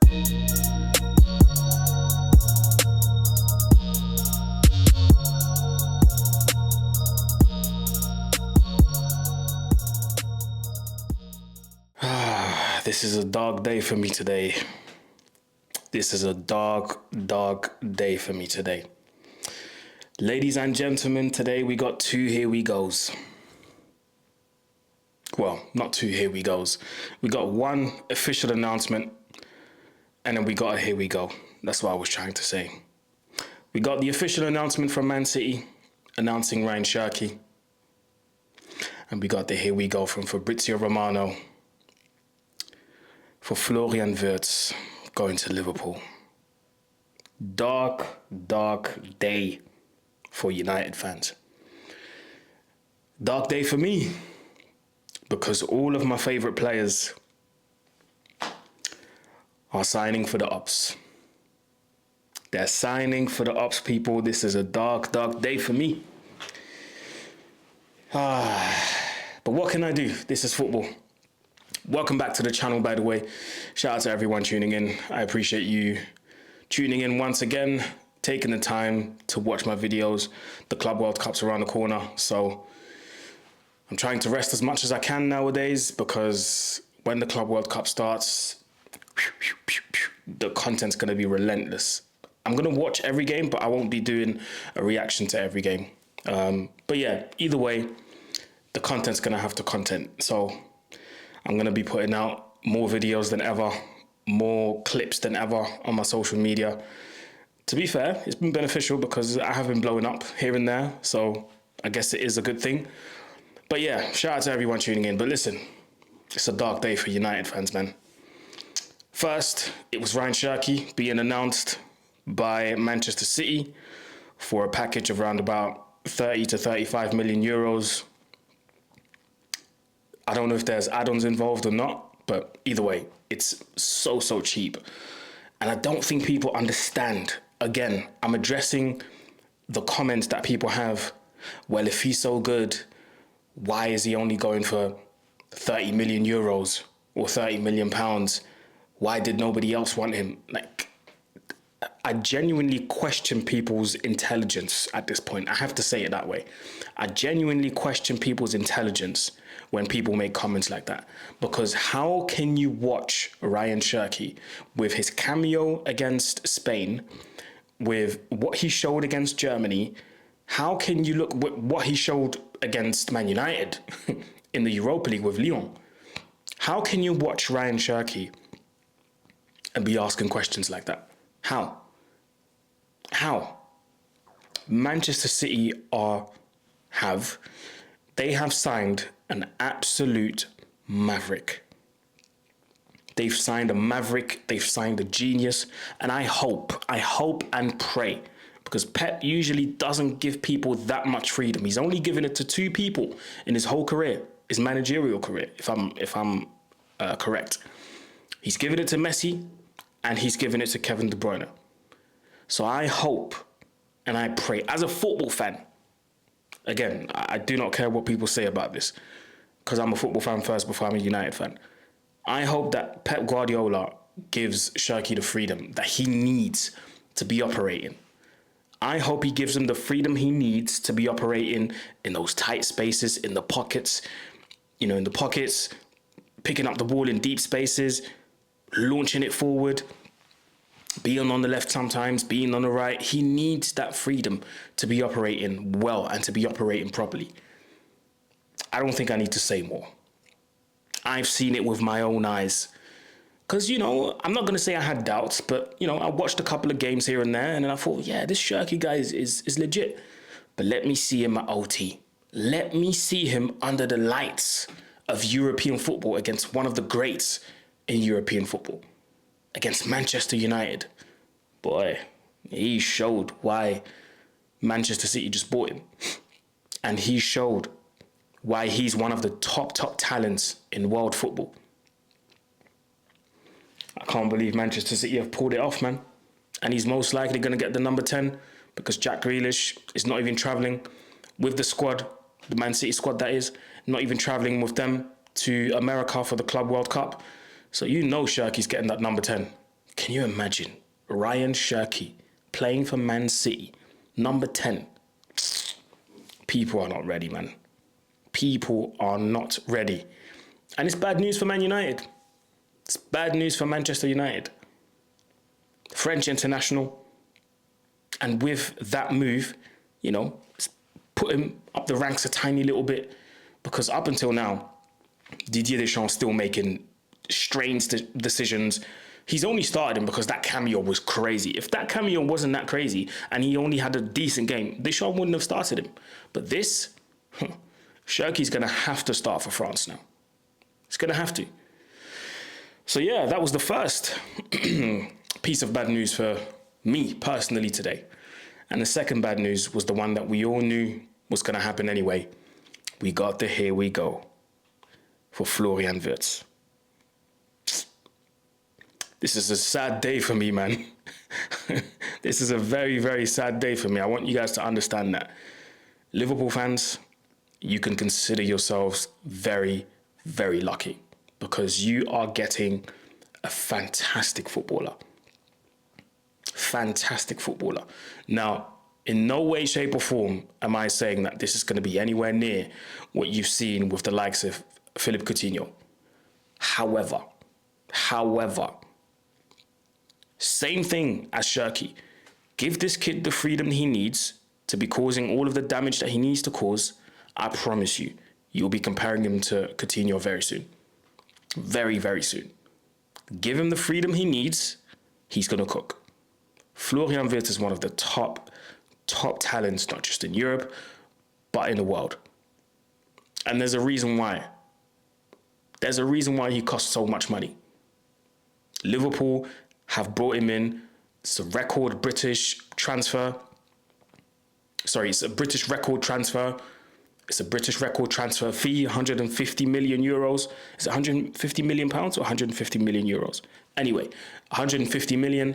This is a dark day for me today. This is a dark day for me today. Ladies and gentlemen, today we got two here we goes. Well, not two here we goes. We got one official announcement and then we got a here we go. That's what I was trying to say. We got the official announcement from Man City announcing Ryan Cherki. And we got the here we go from Fabrizio Romano for Florian Wirtz going to Liverpool. Dark day for United fans. Dark day for me because all of my favourite players are signing for the Ops. They're signing for the Ops, people. This is a dark day for me. But what can I do? This is football. Welcome back to the channel, by the way. Shout out to everyone tuning in. I appreciate you tuning in once again, taking the time to watch my videos. The Club World Cup's around the corner, so I'm trying to rest as much as I can nowadays because when the Club World Cup starts, the content's going to be relentless. I'm going to watch every game, but I won't be doing a reaction to every game. But yeah, either way, the content's going to have to content. So I'm going to be putting out more videos than ever, more clips than ever on my social media. To be fair, it's been beneficial because I have been blowing up here and there, so I guess it is a good thing. But yeah, shout out to everyone tuning in. But listen, it's a dark day for United fans, man. First, it was Ryan Cherki being announced by Manchester City for a package of around about 30 to 35 million euros. I don't know if there's add-ons involved or not, but either way, it's so cheap. And I don't think people understand. Again, I'm addressing the comments that people have. Well, if he's so good, why is he only going for 30 million euros or 30 million pounds? Why did nobody else want him? Like, I genuinely question people's intelligence at this point. I have to say it that way. I genuinely question people's intelligence when people make comments like that. Because how can you watch Ryan Cherki with his cameo against Spain, with what he showed against Germany? How can you look at what he showed against Man United in the Europa League with Lyon? How can you watch Ryan Cherki and be asking questions like that? How? Manchester City they have signed an absolute maverick. They've signed a maverick, they've signed a genius, and I hope and pray, because Pep usually doesn't give people that much freedom. He's only given it to two people in his whole career, his managerial career, if I'm correct. He's given it to Messi, and he's given it to Kevin De Bruyne. So I hope and I pray, as a football fan, again, I do not care what people say about this, because I'm a football fan first before I'm a United fan. I hope that Pep Guardiola gives Cherki the freedom that he needs to be operating. I hope he gives him the freedom he needs to be operating in those tight spaces, in the pockets, picking up the ball in deep spaces, launching it forward, being on the left sometimes, being on the right. He needs that freedom to be operating well and to be operating properly. I don't think I need to say more. I've seen it with my own eyes. Because, I'm not going to say I had doubts, but, I watched a couple of games here and there, and then I thought, yeah, this Cherki guy is legit. But let me see him at OT. Let me see him under the lights of European football against one of the greats in European football, against Manchester United. Boy, he showed why Manchester City just bought him. And he showed why he's one of the top talents in world football. I can't believe Manchester City have pulled it off, man. And he's most likely going to get the number 10 because Jack Grealish is not even travelling with the squad, the Man City squad that is, not even travelling with them to America for the Club World Cup. So Cherki's getting that number 10. Can you imagine Ryan Cherki playing for Man City, number 10? People are not ready, man. People are not ready. And it's bad news for Man United. It's bad news for Manchester United. French international. And with that move, you know, put him up the ranks a tiny little bit, because up until now, Didier Deschamps still making strange decisions. He's only started him because that cameo was crazy. If that cameo wasn't that crazy and he only had a decent game, Deschamps wouldn't have started him. But this, Cherki's going to have to start for France now. He's going to have to. So yeah, that was the first piece of bad news for me personally today. And the second bad news was the one that we all knew was going to happen anyway. We got the here we go for Florian Wirtz. This is a sad day for me, man. This is a very, very sad day for me. I want you guys to understand that. Liverpool fans, you can consider yourselves very, very lucky, because you are getting a fantastic footballer. Fantastic footballer. Now, in no way, shape or form am I saying that this is going to be anywhere near what you've seen with the likes of Philippe Coutinho. However, same thing as Cherki. Give this kid the freedom he needs to be causing all of the damage that he needs to cause. I promise you, you'll be comparing him to Coutinho very soon. Very, very soon. Give him the freedom he needs, he's going to cook. Florian Wirtz is one of the top talents, not just in Europe, but in the world. And there's a reason why. There's a reason why he costs so much money. Liverpool have brought him in. It's a record British transfer. Sorry, it's a British record transfer. It's a British record transfer fee, 150 million euros. Is it 150 million pounds or 150 million euros? Anyway, 150 million.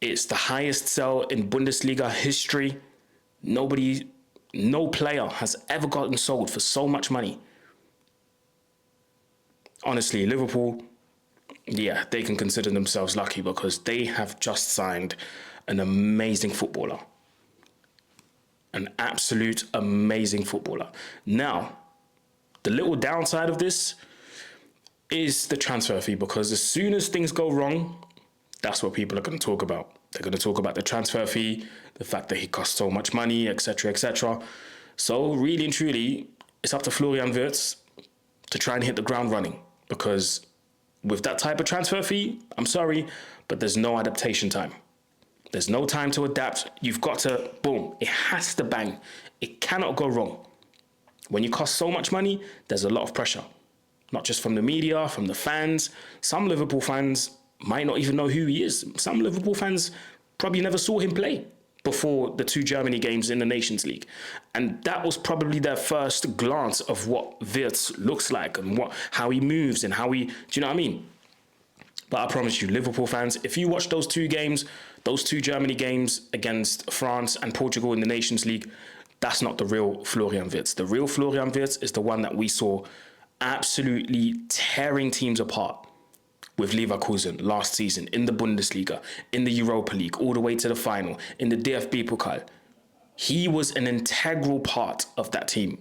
It's the highest sell in Bundesliga history. No player has ever gotten sold for so much money. Honestly, Liverpool, yeah, they can consider themselves lucky, because they have just signed an amazing footballer. An absolute amazing footballer. Now, the little downside of this is the transfer fee, because as soon as things go wrong, that's what people are going to talk about. They're going to talk about the transfer fee, the fact that he costs so much money, etc., etc. So really and truly, it's up to Florian Wirtz to try and hit the ground running, because with that type of transfer fee, I'm sorry, but there's no adaptation time. There's no time to adapt. You've got to, boom, it has to bang. It cannot go wrong. When you cost so much money, there's a lot of pressure. Not just from the media, from the fans. Some Liverpool fans might not even know who he is. Some Liverpool fans probably never saw him play before the 2 Germany games in the Nations League. And that was probably their first glance of what Wirtz looks like and how he moves and how he, do you know what I mean? But I promise you, Liverpool fans, if you watch those 2 games, those 2 Germany games against France and Portugal in the Nations League, that's not the real Florian Wirtz. The real Florian Wirtz is the one that we saw absolutely tearing teams apart with Leverkusen last season, in the Bundesliga, in the Europa League, all the way to the final, in the DFB Pokal. He was an integral part of that team.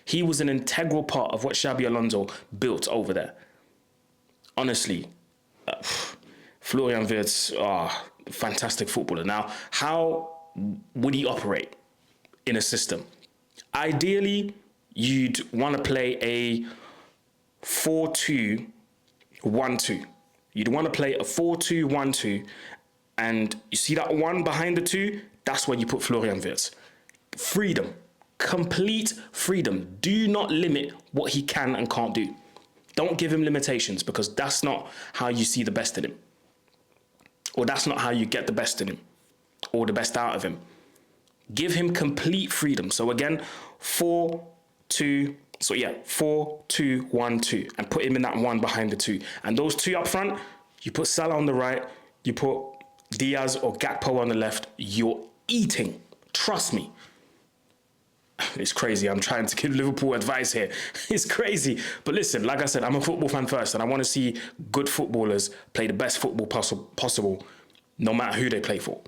He was an integral part of what Xabi Alonso built over there. Honestly, Florian Wirtz, fantastic footballer. Now, how would he operate in a system? Ideally, you'd want to play a 4-2-1-2. You'd want to play a 4-2-1-2, and you see that 1 behind the 2, that's where you put Florian Wirtz. Freedom, complete freedom. Do not limit what he can and can't do. Don't give him limitations, because that's not how you see the best in him. Or that's not how you get the best in him, or the best out of him. Give him complete freedom. So again, 4-2-1-2, and put him in that 1 behind the 2. And those 2 up front, you put Salah on the right, you put Diaz or Gakpo on the left, you're eating. Trust me. It's crazy. I'm trying to give Liverpool advice here. It's crazy. But listen, like I said, I'm a football fan first, and I want to see good footballers play the best football possible, no matter who they play for.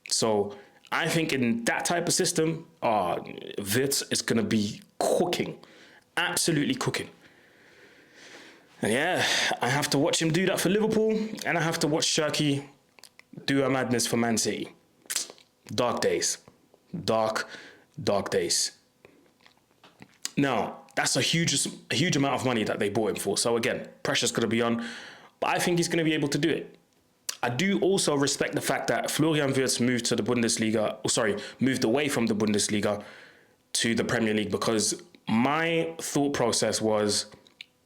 So I think in that type of system, Wirtz is going to be cooking. Absolutely cooking. And yeah, I have to watch him do that for Liverpool, and I have to watch Shirky do a madness for Man City. Dark days. Dark days. Now, that's a huge amount of money that they bought him for. So again, pressure's going to be on, but I think he's going to be able to do it. I do also respect the fact that Florian Wirtz moved to the Bundesliga, moved away from the Bundesliga to the Premier League, because my thought process was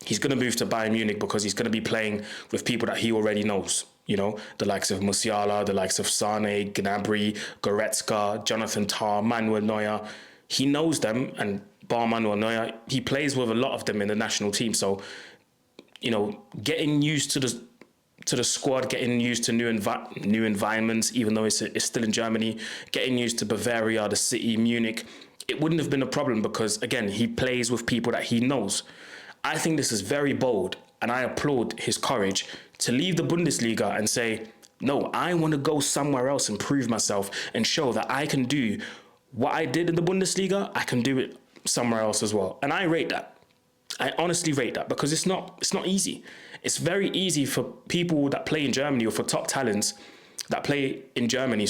he's going to move to Bayern Munich because he's going to be playing with people that he already knows. You know, the likes of Musiala, the likes of Sane, Gnabry, Goretzka, Jonathan Tah, Manuel Neuer. He knows them, and bar Manuel Neuer, he plays with a lot of them in the national team. So, you know, getting used to the squad, getting used to new environments, even though it's still in Germany, getting used to Bavaria, the city, Munich, it wouldn't have been a problem because, again, he plays with people that he knows. I think this is very bold, and I applaud his courage to leave the Bundesliga and say, no, I want to go somewhere else and prove myself and show that I can do what I did in the Bundesliga, I can do it somewhere else as well. And I rate that. I honestly rate that because it's not easy. It's very easy for people that play in Germany, or for top talents that play in Germany,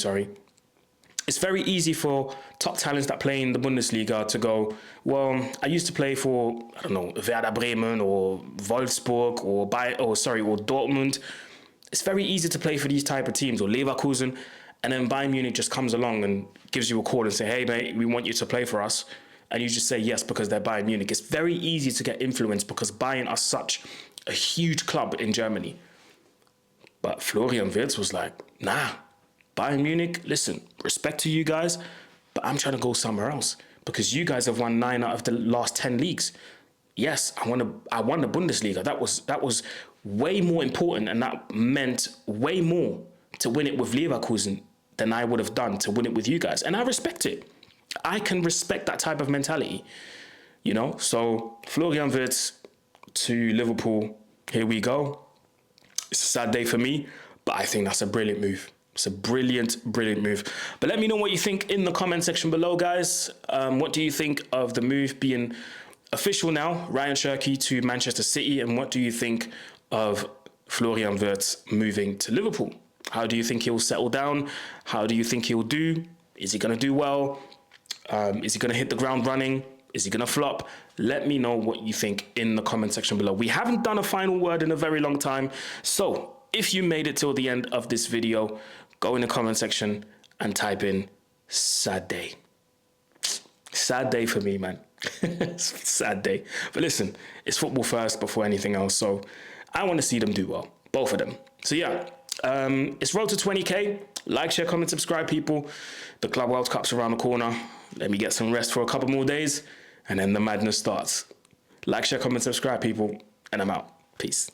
It's very easy for top talents that play in the Bundesliga to go, well, I used to play for, I don't know, Werder Bremen or Wolfsburg or Dortmund. It's very easy to play for these type of teams, or Leverkusen, and then Bayern Munich just comes along and gives you a call and say, hey, mate, we want you to play for us. And you just say yes because they're Bayern Munich. It's very easy to get influence because Bayern are such a huge club in Germany. But Florian Wirtz was like, nah, Bayern Munich, listen, respect to you guys, but I'm trying to go somewhere else because you guys have won 9 out of the last 10 leagues. Yes, I won the Bundesliga. That was way more important, and that meant way more to win it with Leverkusen than I would have done to win it with you guys. And I respect it. I can respect that type of mentality, you know? So Florian Wirtz to Liverpool, here we go. It's a sad day for me, but I think that's a brilliant move. It's a brilliant move. But let me know what you think in the comment section below, guys. What do you think of the move being official now, Ryan Cherki to Manchester City? And what do you think of Florian Wirtz moving to Liverpool? How do you think he'll settle down? How do you think he'll do? Is he going to do well? Is he going to hit the ground running? Is he going to flop? Let me know what you think in the comment section below. We haven't done a final word in a very long time. So if you made it till the end of this video, go in the comment section and type in sad day. Sad day for me, man. Sad day. But listen, it's football first before anything else. So I want to see them do well. Both of them. So yeah, it's road to 20K. Like, share, comment, subscribe, people. The Club World Cup's around the corner. Let me get some rest for a couple more days, and then the madness starts. Like, share, comment, subscribe, people, and I'm out. Peace.